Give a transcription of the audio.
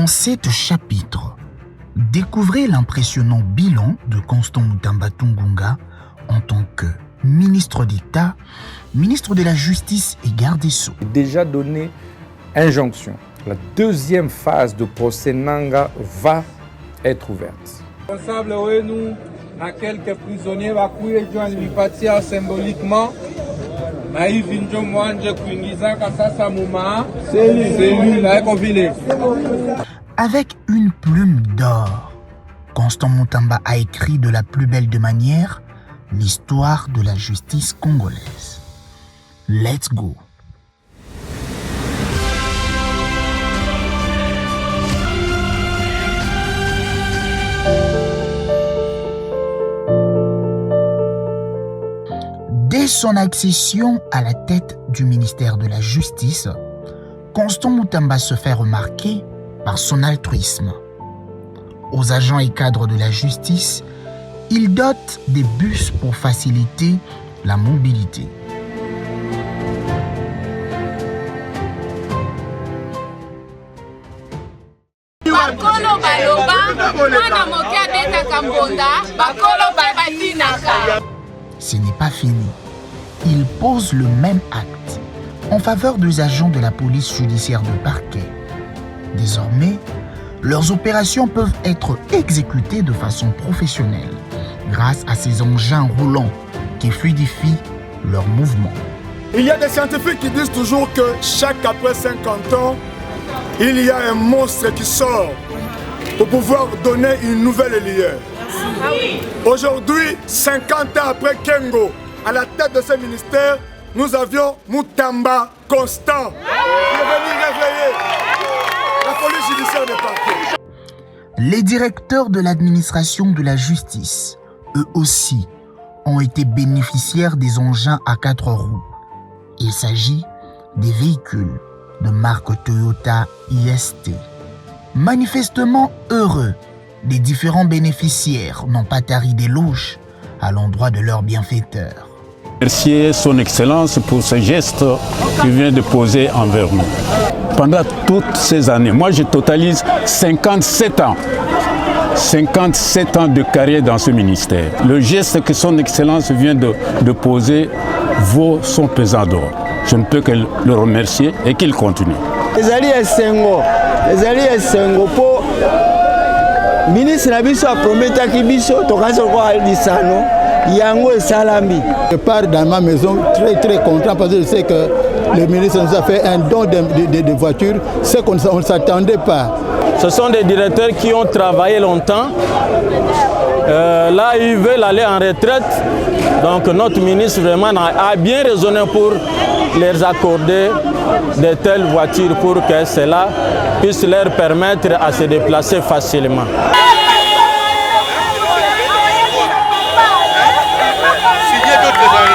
Dans cet chapitre, découvrez l'impressionnant bilan de Constant Mutamba Tunganga en tant que ministre d'État, ministre de la Justice et garde des Sceaux. Déjà donné injonction. La deuxième phase de procès Nanga va être ouverte. Responsable, nous, à quelques prisonniers, symboliquement. Avec une plume d'or, Constant Mutamba a écrit de la plus belle de manière l'histoire de la justice congolaise. Let's go! Dès son accession à la tête du ministère de la Justice, Constant Mutamba se fait remarquer par son altruisme. Aux agents et cadres de la justice, il dote des bus pour faciliter la mobilité. Ce n'est pas fini. Il pose le même acte en faveur des agents de la police judiciaire de parquet. Désormais, leurs opérations peuvent être exécutées de façon professionnelle grâce à ces engins roulants qui fluidifient leurs mouvements. Il y a des scientifiques qui disent toujours que chaque après 50 ans, il y a un monstre qui sort pour pouvoir donner une nouvelle lueur. Aujourd'hui, 50 ans après Kengo, à la tête de ce ministère, nous avions Mutamba Constant qui est venu réveiller la police judiciaire de parquet. Les directeurs de l'administration de la justice, eux aussi, ont été bénéficiaires des engins à 4 roues. Il s'agit des véhicules de marque Toyota IST. Manifestement heureux, les différents bénéficiaires n'ont pas tari d'éloges à l'endroit de leur bienfaiteur. Remercier son Excellence pour ce geste qu'il vient de poser envers nous. Pendant toutes ces années, moi je totalise 57 ans. 57 ans de carrière dans ce ministère. Le geste que son Excellence vient de poser vaut son pesant d'or. Je ne peux que le remercier et qu'il continue. Les alliés Sengo pour ministre Nabiso a promis à Biso, Yango et Salami. Je pars dans ma maison très content parce que je sais que le ministre nous a fait un don de voitures, ce qu'on ne s'attendait pas. Ce sont des directeurs qui ont travaillé longtemps. Là, ils veulent aller en retraite. Donc notre ministre vraiment a bien raisonné pour leur accorder de telles voitures pour que cela puisse leur permettre à se déplacer facilement. Signer d'autres